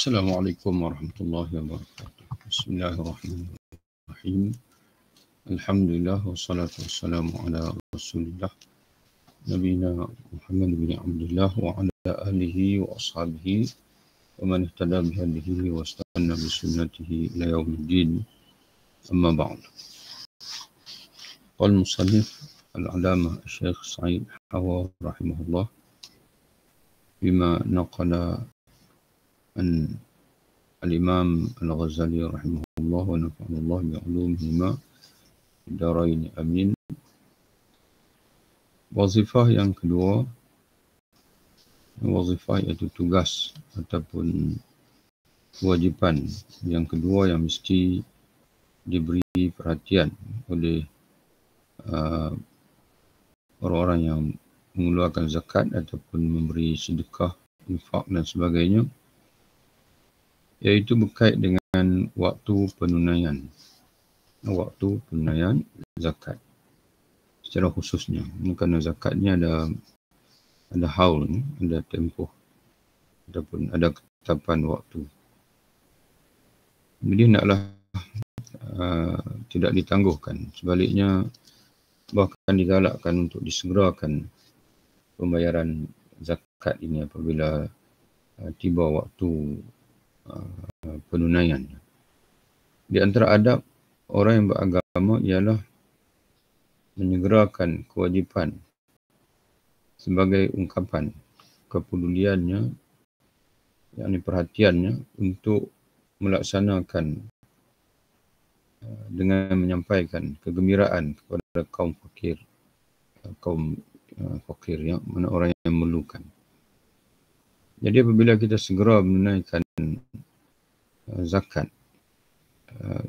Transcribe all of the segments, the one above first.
Assalamualaikum warahmatullahi wabarakatuh. Bismillahirrahmanirrahim. Alhamdulillah wassalatu wassalamu ala Rasulillah Nabiyina Muhammad bin Abdullah wa ala alihi wa ashabihi wa man ihtada bihadihi wa istanna bi sunnatihi ila yaumiddin. Amma ba'd. Qala al-musannif al-'allamah Syekh Sa'id Hawa rahimahullah bima naqala an al-Imam Al-Ghazali rahimahullah wa nafa'allah bi'ulumihima bidaraini amin. Wazifah yang kedua, wazifah iaitu tugas ataupun kewajipan yang kedua yang mesti diberi perhatian oleh orang-orang yang mengeluarkan zakat ataupun memberi sedekah, infak dan sebagainya, iaitu berkait dengan waktu penunaian zakat secara khususnya. Kerana zakat ni ada haul, ada tempoh ataupun ada ketetapan waktu. Jadi naklah tidak ditangguhkan, sebaliknya bahkan digalakkan untuk disegerakan pembayaran zakat ini apabila tiba waktu penunaian. Di antara adab orang yang beragama ialah menyegerakan kewajipan sebagai ungkapan kepeduliannya, yakni perhatiannya untuk melaksanakan dengan menyampaikan kegembiraan kepada kaum fakir yang mana orang yang memerlukan. Jadi apabila kita segera menunaikan zakat,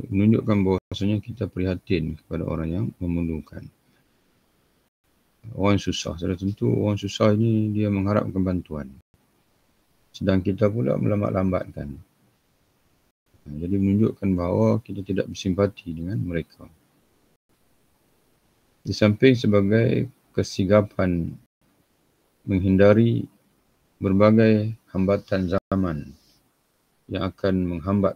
menunjukkan bahawasanya kita prihatin kepada orang yang memerlukan. Orang susah, sudah tentu orang susah ini dia mengharapkan bantuan. Sedang kita pula melambat-lambatkan. Jadi menunjukkan bahawa kita tidak bersimpati dengan mereka. Di samping sebagai kesigapan menghindari berbagai hambatan zaman yang akan menghambat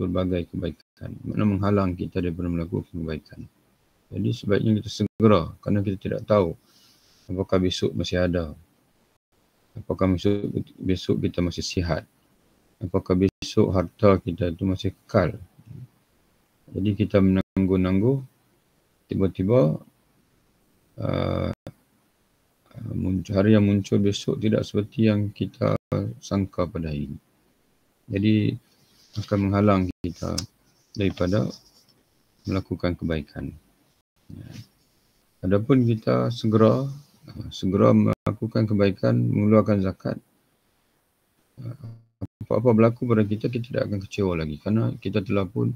berbagai kebaikan, makna menghalang kita daripada melakukan kebaikan. Jadi sebaiknya kita segera, kerana kita tidak tahu apakah besok masih ada, apakah besok kita masih sihat, apakah besok harta kita itu masih kekal. Jadi kita menangguh-nangguh, tiba-tiba hari yang muncul besok tidak seperti yang kita sangka pada hari ini. Jadi akan menghalang kita daripada melakukan kebaikan. Adapun kita segera melakukan kebaikan, mengeluarkan zakat, apa-apa berlaku pada kita, kita tidak akan kecewa lagi kerana kita telah pun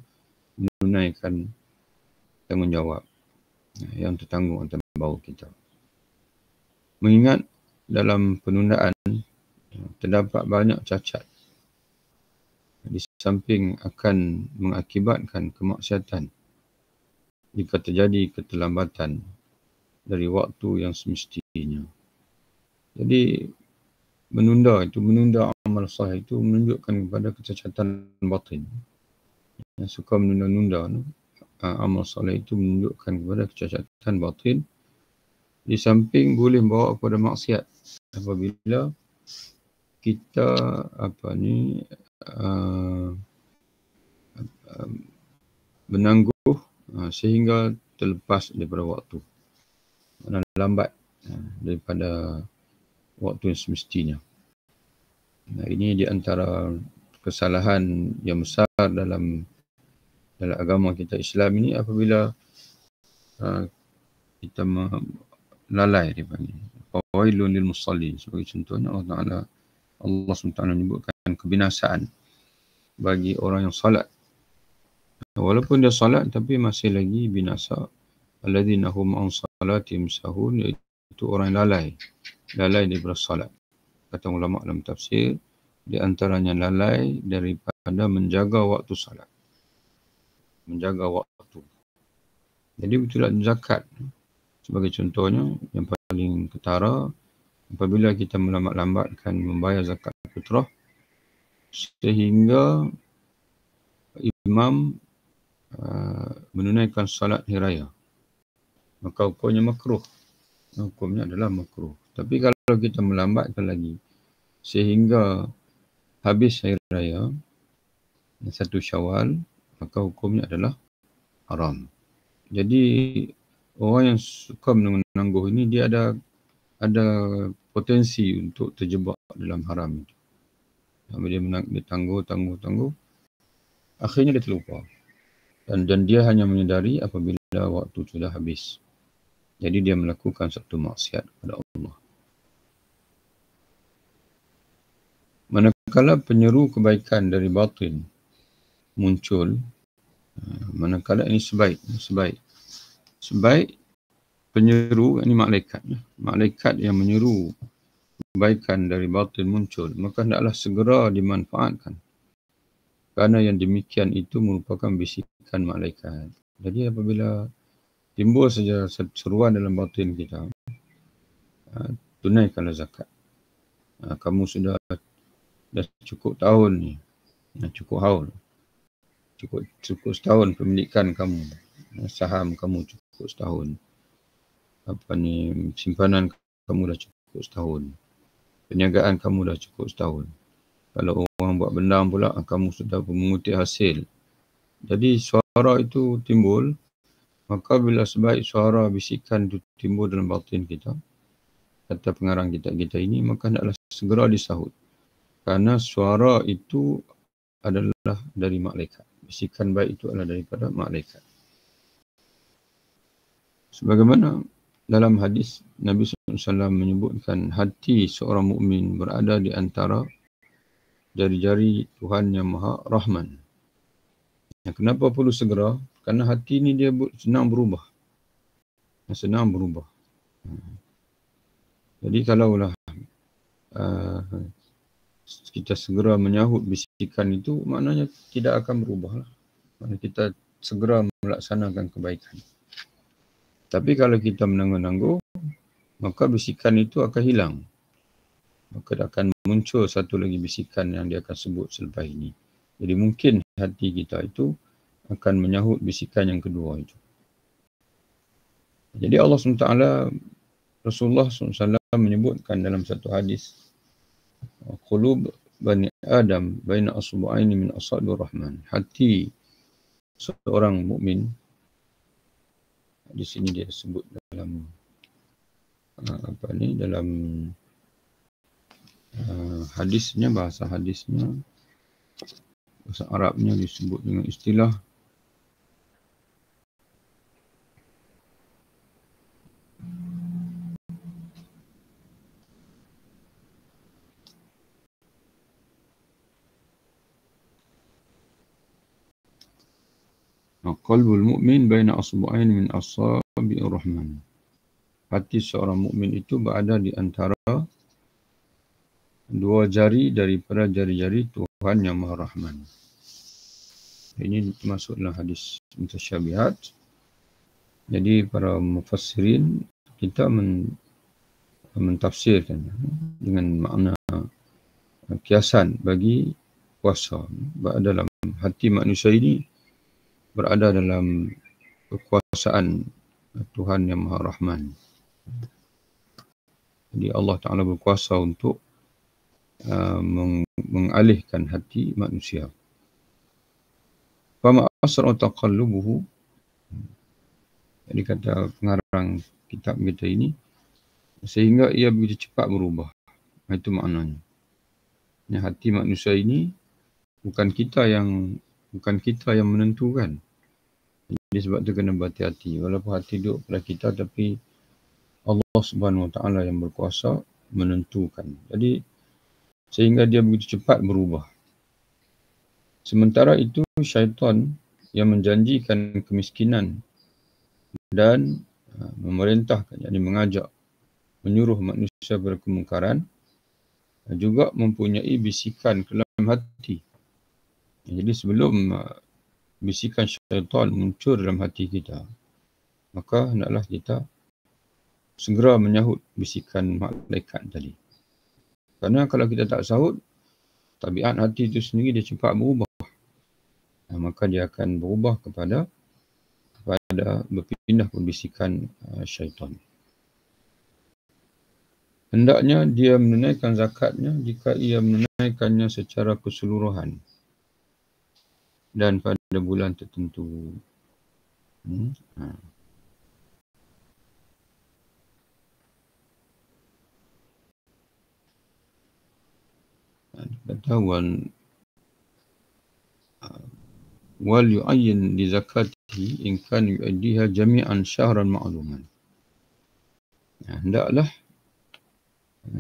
menunaikan tanggungjawab yang tertanggung atas bahu kita. Mengingat dalam penundaan terdapat banyak cacat, di samping akan mengakibatkan kemaksiatan jika terjadi keterlambatan dari waktu yang semestinya. Jadi menunda amal saleh itu menunjukkan kepada kecacatan batin. Yang suka menunda-nunda amal saleh itu menunjukkan kepada kecacatan batin. Di samping boleh membawa kepada maksiat apabila kita menangguh sehingga terlepas daripada waktu, lambat daripada waktu yang semestinya. Ini di antara kesalahan yang besar dalam agama kita Islam ini apabila kita lalai dipanggil fawailun lil musallin. Sebagai contohnya Allah SWT menyebutkan kebinasaan bagi orang yang salat. Walaupun dia salat tapi masih lagi binasa. Alladzina hum an salatihim sahun, iaitu orang yang lalai daripada salat. Kata ulama dalam tafsir, di antaranya lalai daripada menjaga waktu salat. Menjaga waktu. Jadi betulah zakat. Sebagai contohnya, yang paling ketara, apabila kita melambat-lambatkan membayar zakat fitrah, sehingga imam menunaikan salat hari raya, maka hukumnya makruh. Hukumnya adalah makruh. Tapi kalau kita melambatkan lagi sehingga habis hari raya 1 Syawal, maka hukumnya adalah haram. Jadi orang yang suka menangguh ini dia ada potensi untuk terjebak dalam haram itu. Dia tangguh, akhirnya dia terlupa. Dan dia hanya menyedari apabila waktu sudah habis. Jadi dia melakukan satu maksiat kepada Allah. Manakala penyeru kebaikan dari batin muncul, manakala ini sebaik penyeru, ini malaikat yang menyeru kebaikan dari batin muncul, maka hendaklah segera dimanfaatkan. Kerana yang demikian itu merupakan bisikan malaikat. Jadi apabila timbul saja seruan dalam batin kita, tunaikanlah zakat. Kamu sudah cukup tahun ni, cukup haul, cukup setahun pemilikan kamu, saham kamu cukup setahun, simpanan kamu dah cukup setahun, perniagaan kamu dah cukup setahun. Kalau orang buat bendam pula, kamu sudah mengutip hasil. Jadi suara itu timbul, maka bila sebaik suara bisikan itu timbul dalam batin kita, kata pengarang kitab kita ini, maka hendaklah segera disahut. Kerana suara itu adalah dari malaikat. Bisikan baik itu adalah daripada malaikat. Sebagaimana dalam hadis Nabi SAW menyebutkan hati seorang mukmin berada di antara jari-jari Tuhan yang Maha Rahman. Kenapa perlu segera? Kerana hati ni dia senang berubah. Jadi kalaulah kita segera menyahut bisikan itu, maknanya tidak akan berubah lah. Maknanya kita segera melaksanakan kebaikan. Tapi kalau kita menangguh-nangguh, maka bisikan itu akan hilang. Maka akan muncul satu lagi bisikan yang dia akan sebut selepas ini. Jadi mungkin hati kita itu akan menyahut bisikan yang kedua itu. Jadi Allah SWT, Rasulullah SAW menyebutkan dalam satu hadis, qulub bani Adam baina asbu'aini min asabi'ir rahman. Hati seorang mukmin, di sini dia sebut dalam dalam hadisnya, bahasa Arabnya disebut dengan istilah qalbul mu'min baina asbu'ain min asabi'ir rahman. Hati seorang mukmin itu berada di antara dua jari daripada jari-jari Tuhan yang Maha Rahman. Ini termasuk dalam hadis mutasyabihat. Jadi para mufassirin kita mentafsirkan dengan makna kiasan bagi kuasa. Dalam hati manusia ini berada dalam kekuasaan Tuhan yang Maha Rahman. Jadi Allah Ta'ala berkuasa untuk mengalihkan hati manusia. Fama asra taqallubuhu. Jadi kata pengarang kitab kita ini, sehingga ia begitu cepat berubah. Itu maknanya. Hati manusia ini bukan kita yang menentukan. Jadi sebab itu kena berhati-hati. Walaupun hati duduk pada kita, tapi Allah Subhanahu Wa Taala yang berkuasa menentukan. Jadi sehingga dia begitu cepat berubah. Sementara itu syaitan yang menjanjikan kemiskinan dan memerintahkan, yakni mengajak, menyuruh manusia berkemungkaran, juga mempunyai bisikan ke dalam hati. Jadi sebelum bisikan syaitan muncul dalam hati kita, maka hendaklah kita segera menyahut bisikan malaikat tadi. Kerana kalau kita tak sahut, tabiat hati itu sendiri dia cepat berubah. Maka dia akan berubah kepada berpindah pembisikan syaitan. Hendaknya dia menunaikan zakatnya jika ia menunaikannya secara keseluruhan dan pada bulan tertentu. Ketahuan wal yu'ayyin li zakatihi in kan yu'addiha jami'an syahran ma'luman. Hendaklah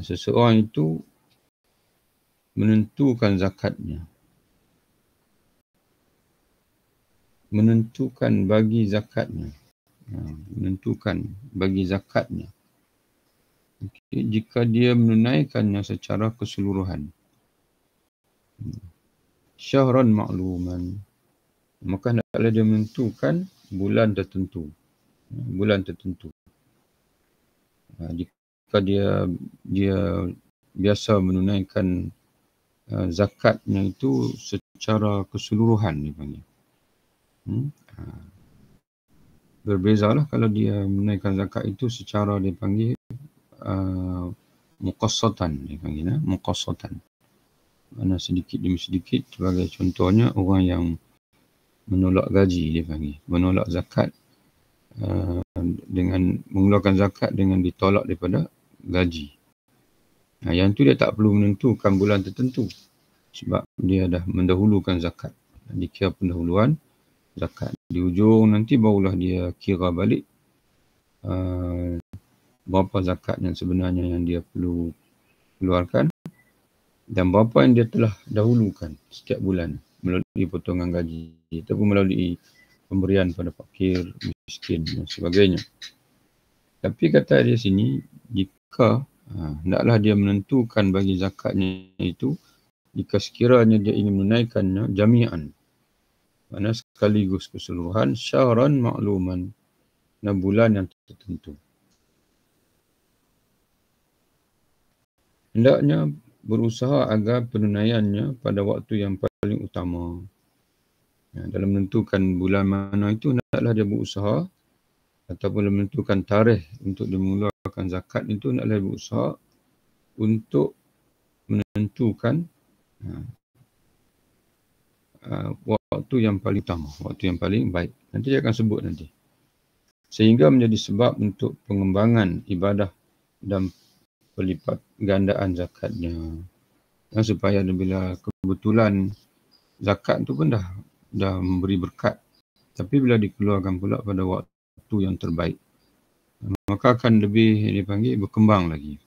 seseorang itu menentukan zakatnya. Menentukan bagi zakatnya. Okay. Jika dia menunaikannya secara keseluruhan. Syahran ma'luman. Maka hendaklah dia menentukan bulan tertentu. Jika dia biasa menunaikan zakatnya itu secara keseluruhan dipanggil. Berbezalah kalau dia menunaikan zakat itu secara dipanggil muqassatan dipanggil, muqassatan. Mana sedikit demi sedikit, sebagai contohnya orang yang menolak gaji dipanggil, menolak zakat dengan mengeluarkan zakat dengan ditolak daripada gaji. Yang tu dia tak perlu menentukan bulan tertentu sebab dia dah mendahulukan zakat. Dikira pendahuluan zakat. Di ujung nanti barulah dia kira balik berapa zakat yang sebenarnya yang dia perlu keluarkan dan berapa yang dia telah dahulukan setiap bulan melalui potongan gaji ataupun melalui pemberian pada fakir, miskin dan sebagainya. Tapi kata dia sini, jika hendaklah dia menentukan bagi zakatnya itu jika sekiranya dia ingin menunaikannya jami'an, mana sekaligus keseluruhan, syahran ma'luman, dan bulan yang tertentu. Hendaknya berusaha agar penunaiannya pada waktu yang paling utama. Dalam menentukan bulan mana itu, hendaklah dia berusaha ataupun menentukan tarikh untuk dia mengeluarkan zakat itu, hendaklah dia berusaha untuk menentukan waktu yang paling utama, waktu yang paling baik. Nanti dia akan sebut nanti. Sehingga menjadi sebab untuk pengembangan ibadah dan pelipat gandaan zakatnya. Dan supaya bila kebetulan zakat tu pun dah memberi berkat. Tapi bila dikeluarkan pula pada waktu yang terbaik, maka akan lebih dipanggil berkembang lagi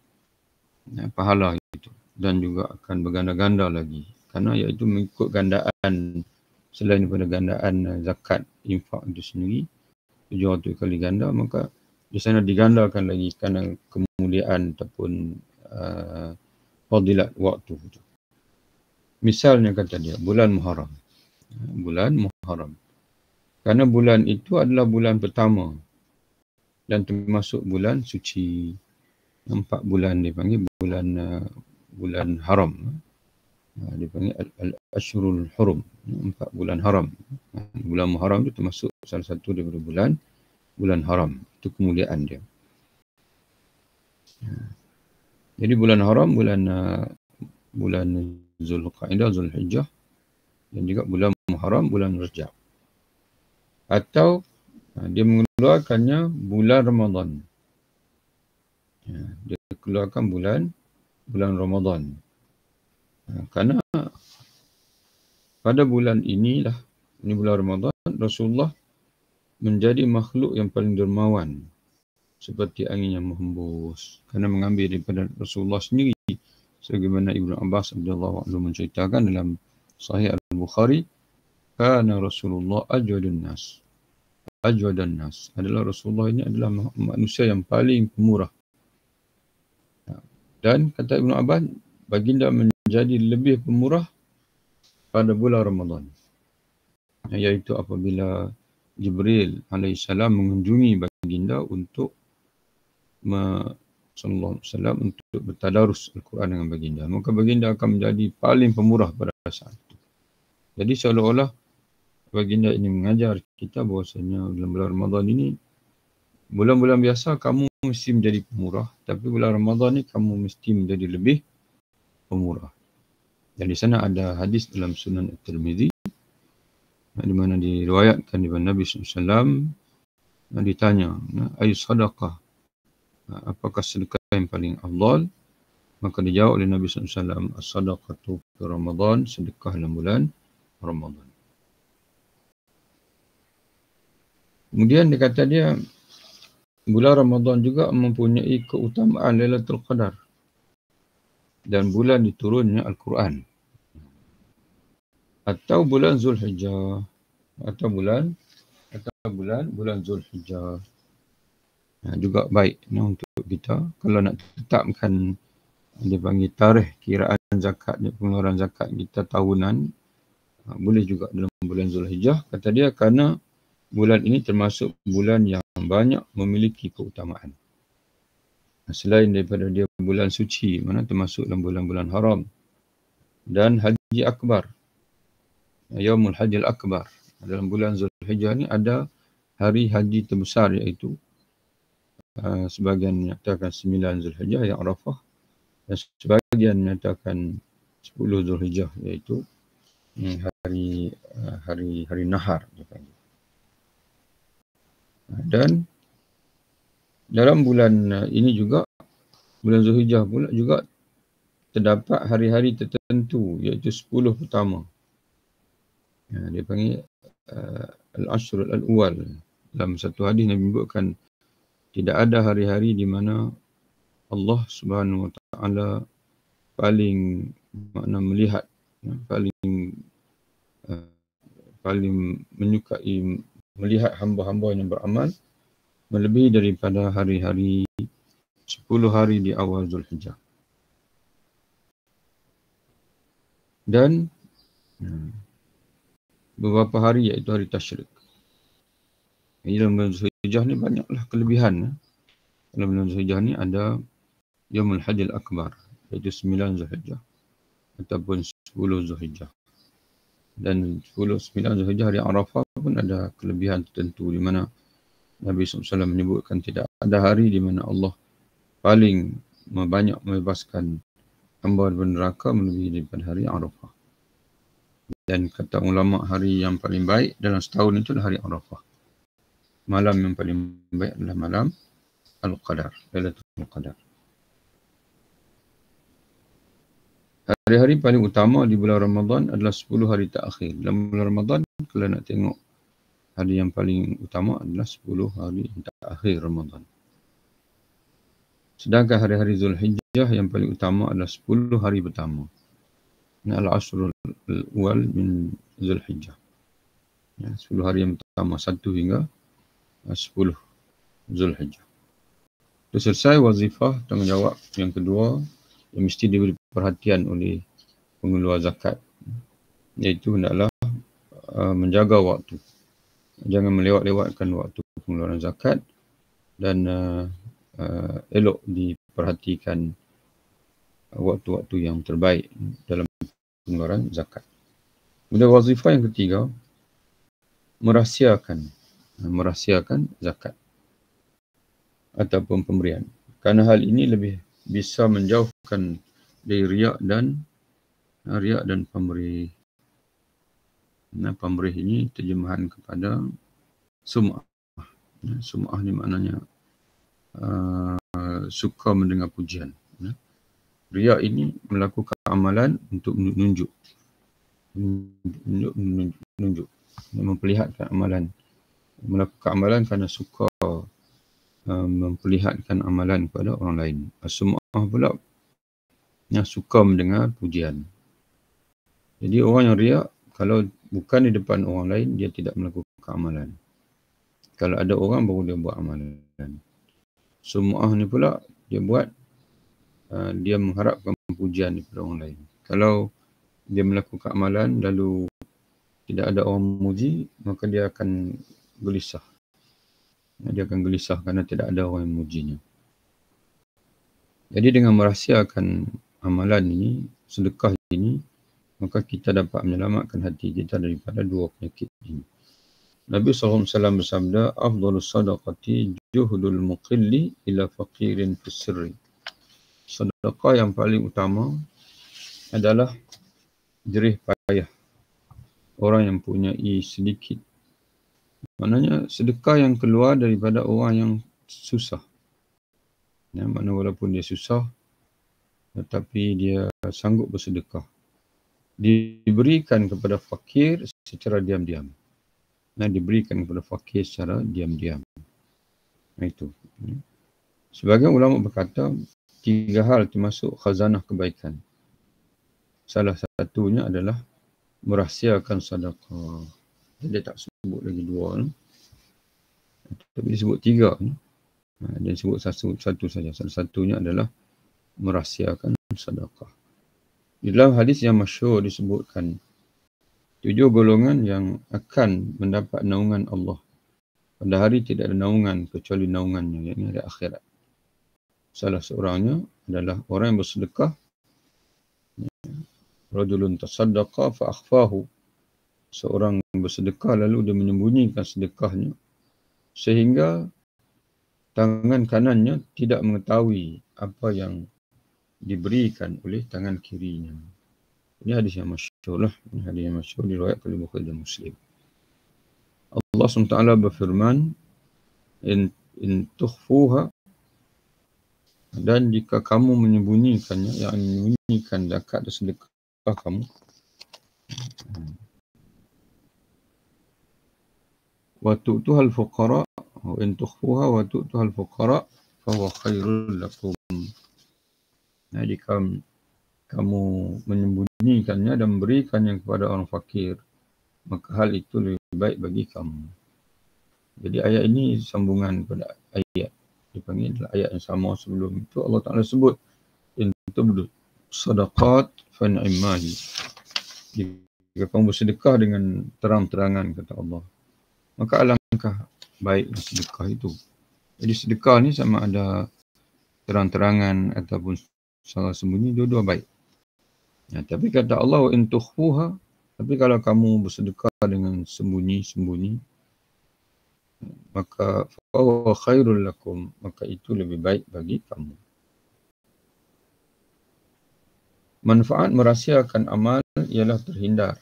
pahala itu. Dan juga akan berganda-ganda lagi. Kerana iaitu mengikut gandaan selain daripada gandaan zakat infak itu sendiri, 700 kali ganda, maka di sana digandakan lagi kerana kemuliaan ataupun fadilat waktu itu. Misalnya kata dia, bulan Muharram. Bulan Muharram. Kerana bulan itu adalah bulan pertama dan termasuk bulan suci. 4 bulan dipanggil bulan haram. Dipanggil al-ashurul hurum. 4 bulan haram. Bulan Muharram itu termasuk salah satu daripada bulan haram. Itu kemuliaan dia. Jadi bulan haram, bulan Zulqa'dah, Zulhijjah, dan juga bulan Muharram, bulan Rajab. Atau dia mengeluarkannya bulan Ramadan. Dia keluarkan bulan Ramadan. Kerana pada bulan inilah, ini bulan Ramadan, Rasulullah menjadi makhluk yang paling dermawan. Seperti angin yang menghembus. Kerana mengambil daripada Rasulullah sendiri. Sebagaimana Ibnu Abbas radhiyallahu anhu menceritakan dalam Sahih Al-Bukhari, kana Rasulullah ajwadun nas. Ajwadan nas. Adalah Rasulullah ini adalah manusia yang paling pemurah. Dan kata Ibnu Abbas, baginda menjadi lebih pemurah pada bulan Ramadan. Iaitu apabila Jibril alaihissalam mengunjungi baginda untuk sallallahu alaihi wasallam untuk bertadarus Al-Quran dengan baginda. Maka baginda akan menjadi paling pemurah pada saat itu. Jadi seolah-olah baginda ini mengajar kita bahwasanya dalam bulan Ramadan ini, bulan-bulan biasa kamu mesti menjadi pemurah, tapi bulan Ramadan ni kamu mesti menjadi lebih pemurah. Dan di sana ada hadis dalam Sunan At-Tirmidzi di mana diriwayatkan daripada Nabi SAW, ditanya, ayu sadaqah, apakah sedekah yang paling afdal? Maka dijawab oleh Nabi SAW, as-sadaqatu fi Ramadan, sedekah dalam bulan Ramadan. Kemudian dia kata dia, bulan Ramadan juga mempunyai keutamaan Lailatul Qadar dan bulan diturunnya Al-Quran. Atau bulan Zulhijjah, atau bulan Zulhijjah. Juga baik untuk kita kalau nak tetapkan, dia panggil tarikh kiraan zakat, pengeluaran zakat kita tahunan, boleh juga dalam bulan Zulhijjah. Kata dia kerana bulan ini termasuk bulan yang banyak memiliki keutamaan. Selain daripada dia bulan suci, mana termasuk dalam bulan-bulan haram. Dan Haji Akbar, Yaumul Hajjil Akbar. Dalam bulan Zulhijjah ni ada hari haji terbesar, iaitu sebahagian menyatakan 9 Zulhijjah yang Arafah, dan sebahagian menyatakan 10 Zulhijjah, iaitu hari Nahar. Dan dalam bulan ini juga, bulan Zulhijjah pula juga terdapat hari-hari tertentu, iaitu 10 pertama. Dia panggil Al-Ashrul Al-Awwal. Dalam satu hadis Nabi menyebutkan tidak ada hari-hari di mana Allah Subhanahu Wa Taala paling melihat, paling menyukai melihat hamba-hamba yang beramal melebihi daripada hari-hari 10 hari di awal Zulhijjah. Dan beberapa hari, iaitu hari Tasyrik. Dalam bulan Zulhijjah ni banyaklah kelebihan. Dalam bulan Zulhijjah ni ada Yaumul Hajjil Akbar, iaitu 9 Zulhijjah ataupun 10 Zulhijjah. Dan 9 Zulhijjah, hari Arafah pun ada kelebihan tertentu, di mana Nabi SAW menyebutkan tidak ada hari di mana Allah paling banyak membebaskan hamba dari neraka melebihi daripada hari Arafah. Dan kata ulama, hari yang paling baik dalam setahun itu adalah hari Arafah. Malam yang paling baik adalah malam Al-Qadar, Lailatul Qadar. Hari-hari paling utama di bulan Ramadan adalah 10 hari terakhir. Dalam bulan Ramadan, kalau nak tengok hari yang paling utama adalah 10 hari terakhir Ramadan. Sedangkan hari-hari Zulhijjah yang paling utama adalah 10 hari pertama. Ini Al-Ashrul Al-Awwal min Zulhijjah. 10 hari yang pertama, 1 hingga 10 Zulhijjah. Itu selesai wazifah tanggungjawab yang kedua yang mesti diberi perhatian oleh pengeluar zakat, iaitu hendaklah menjaga waktu. Jangan melewat-lewatkan waktu pengeluaran zakat, dan elok diperhatikan waktu-waktu yang terbaik dalam pengeluaran zakat. Kemudian wazifah yang ketiga, merahsiakan zakat ataupun pemberian. Kerana hal ini lebih bisa menjauhkan dari riak dan pamrih. Pamrih ini terjemahan kepada sum'ah. Sum'ah ni maknanya suka mendengar pujian. Riak ini melakukan amalan untuk menunjuk, memperlihatkan amalan. Melakukan amalan kerana suka memperlihatkan amalan kepada orang lain. As-sum'ah pula yang suka mendengar pujian. Jadi orang yang riak, kalau bukan di depan orang lain, dia tidak melakukan amalan. Kalau ada orang, baru dia buat amalan. Sum'ah ni pula dia buat, dia mengharapkan pujian daripada orang lain. Kalau dia melakukan amalan lalu tidak ada orang memuji, maka dia akan gelisah. Dia akan gelisah kerana tidak ada orang yang memujinya. Jadi dengan merahsiakan amalan ini, sedekah ini, maka kita dapat menyelamatkan hati kita daripada dua penyakit ini. Nabi SAW bersabda, "Afdhalus sadaqati juhdul muqilli ila faqirin fis sirri." Sedekah yang paling utama adalah jerih payah orang yang punyai sedikit. Maknanya sedekah yang keluar daripada orang yang susah. Ya, maknanya walaupun dia susah, tetapi dia sanggup bersedekah. Diberikan kepada fakir secara diam-diam. Nah, diberikan kepada fakir secara diam-diam. Nah, itu. Sebagian ulama berkata, 3 hal termasuk khazanah kebaikan. Salah satunya adalah merahsiakan sedekah. Dia tak sebut lagi 2. Tapi dia sebut 3. Dia sebut satu saja. Salah satunya adalah merahsiakan sedekah. Di dalam hadis yang masyhur disebutkan 7 golongan yang akan mendapat naungan Allah. Pada hari tidak ada naungan kecuali naungannya, yakni hari akhirat. Salah seorangnya adalah orang yang bersedekah. Rajulun tasaddaqa fa akhfahu. Seorang bersedekah lalu dia menyembunyikan sedekahnya sehingga tangan kanannya tidak mengetahui apa yang diberikan oleh tangan kirinya. Ini hadis yang masyhur lah. Ini hadis yang masyhur diriwayatkan oleh Bukhari dan Muslim. Allah SWT berfirman, in tukhfuha, dan jika kamu menyembunyikannya, yang menyembunyikan zakat dan sedekah kamu, wa tu'tuhal fuqara, wa in tukhfuha wa tu'tuhal fuqara fa huwa khairul lakum. Nah, jika kamu menyembunyikannya dan memberikannya kepada orang fakir, maka hal itu lebih baik bagi kamu. Jadi ayat ini sambungan pada ayat dipanggil ayat yang sama sebelum itu. Allah Ta'ala sebut, in tubdu sadaqat fa ni'mahi. Jika kamu bersedekah dengan terang-terangan, kata Allah, maka alangkah baik sedekah itu. Jadi sedekah ni sama ada terang-terangan ataupun salah sembunyi, dua-dua baik. Ya, tapi kata Allah, in tukhfuha, tapi kalau kamu bersedekah dengan sembunyi-sembunyi, maka fahuwa khairul lakum, maka itu lebih baik bagi kamu. Manfaat merahsiakan amal ialah terhindar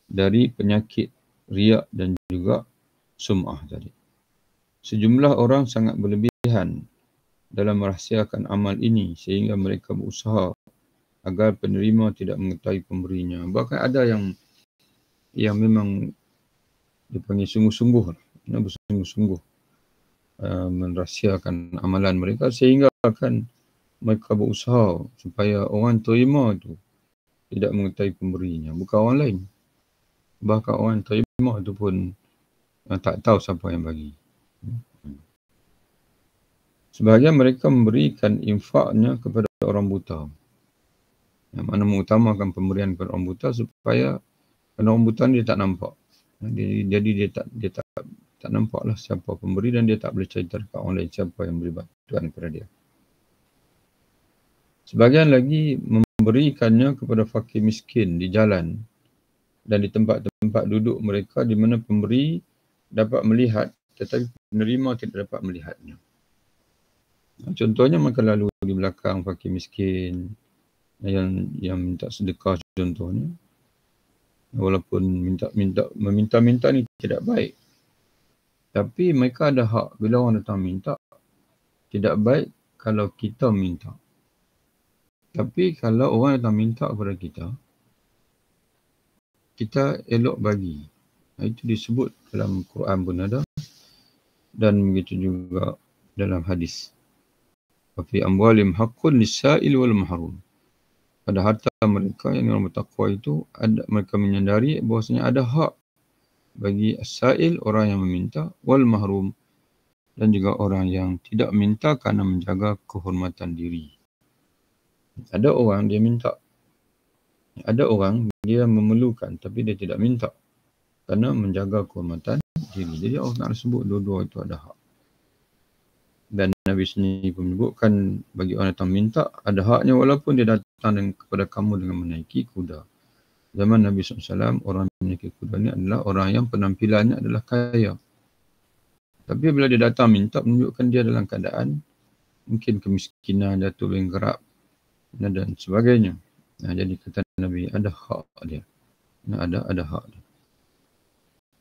dari penyakit riak dan juga sum'ah tadi. Sejumlah orang sangat berlebihan dalam merahsiakan amal ini sehingga mereka berusaha agar penerima tidak mengetahui pemberinya. Bahkan ada yang memang dipanggil sungguh-sungguh, bersungguh-sungguh merahsiakan amalan mereka sehingga akan mereka berusaha supaya orang terima itu tidak mengetahui pemberinya, bukan orang lain. Bahkan orang terima itu pun tak tahu siapa yang bagi. Sebahagian mereka memberikan infaknya kepada orang buta, yang mana mengutamakan pemberian kepada orang buta supaya orang buta dia tak nampak. Jadi dia tak nampaklah siapa pemberi dan dia tak boleh cerita dekat orang lain siapa yang beri bantuan kepada dia. Sebahagian lagi memberikannya kepada fakir miskin di jalan dan di tempat-tempat duduk mereka di mana pemberi dapat melihat tetapi penerima tidak dapat melihatnya. Contohnya mereka lalu di belakang fakir miskin yang minta sedekah contohnya. Walaupun meminta ni tidak baik. Tapi mereka ada hak bila orang datang minta. Tidak baik kalau kita minta. Tapi kalau orang datang minta kepada kita, kita elok bagi. Itu disebut dalam Quran pun ada. Dan begitu juga dalam hadis. Wa fi amwalim haqqun lis-sa'il wal mahrum. Pada harta mereka yang orang bertakwa itu, mereka menyadari bahawasanya ada hak bagi as-sa'il, orang yang meminta, wal mahrum, dan juga orang yang tidak minta kerana menjaga kehormatan diri. Ada orang dia minta. Ada orang dia memerlukan tapi dia tidak minta kerana menjaga kehormatan diri. Jadi Allah Ta'ala sebut dua-dua itu ada hak. Dan Nabi sendiri pun menyebutkan bagi orang datang minta, ada haknya walaupun dia datang kepada kamu dengan menaiki kuda. Zaman Nabi SAW, orang yang menaiki kuda ni adalah orang yang penampilannya adalah kaya. Tapi bila dia datang minta, menunjukkan dia dalam keadaan mungkin kemiskinan, jatuh bengkerap dan sebagainya. Jadi kata Nabi, ada hak dia. Ada hak dia.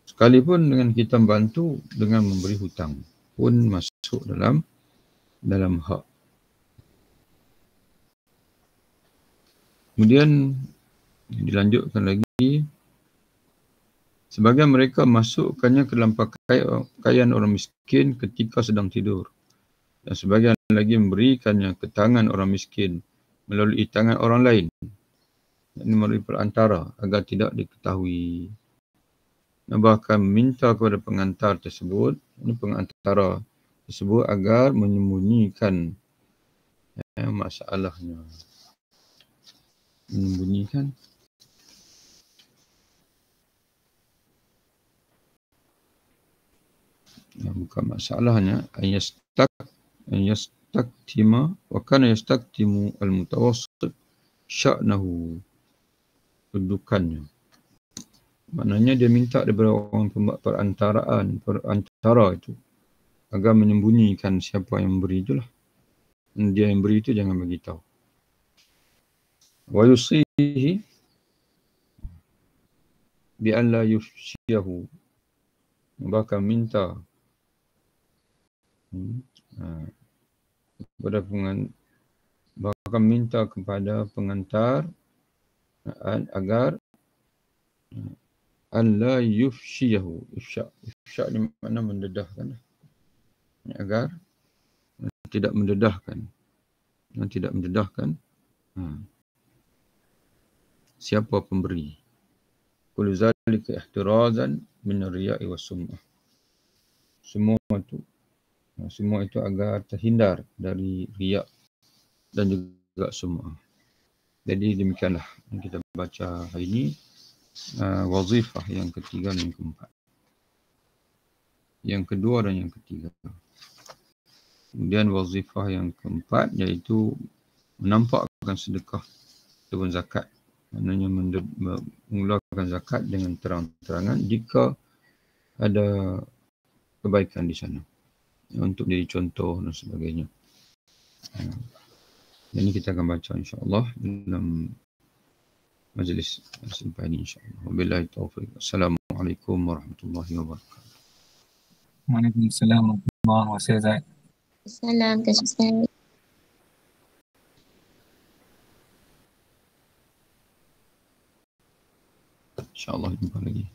Sekalipun dengan kita membantu dengan memberi hutang pun masuk dalam hak. Kemudian dilanjutkan lagi, sebagian mereka masukkannya ke dalam pakaian orang miskin ketika sedang tidur. Dan sebagian lagi memberikannya ke tangan orang miskin melalui tangan orang lain. Ini melalui perantara agar tidak diketahui. Bahkan minta kepada pengantar tersebut, ini pengantara tersebut agar menyembunyikan masalahnya. Menyembunyikan bukan masalahnya. Yastaktima wa kana yastaktimu al-mutawassit sya'nahu, kedudukannya. Maknanya dia minta daripada orang perantara itu agar menyembunyikan siapa yang memberi itulah. Dia yang beri itu jangan bagi tahu. Wa yusihi bi an la yufshiyahu, bahkan minta kepada pengantar agar an la yufshiyahu. Ifsha ni makna mendedahkan. Agar tidak mendedahkan. Siapa pemberi. Kullu zalika ihtirazan min ar-riya'i was-sum'ah. Semua itu agar terhindar dari riya dan juga sum'ah. Jadi demikianlah yang kita baca hari ini, wazifah yang ketiga dan yang keempat. Yang kedua dan yang ketiga. Kemudian wazifah yang keempat iaitu menampakkan sedekah ataupun zakat. Maknanya mengeluarkan zakat dengan terang-terangan jika ada kebaikan di sana. Untuk jadi contoh dan sebagainya. Ini kita akan baca insya-Allah dalam majlis selepas ini insya-Allah. Wabillahi taufiq. Assalamualaikum warahmatullahi wabarakatuh. Waalaikumsalam warahmatullahi wabarakatuh. Salam kasih. InsyaAllah jumpa lagi.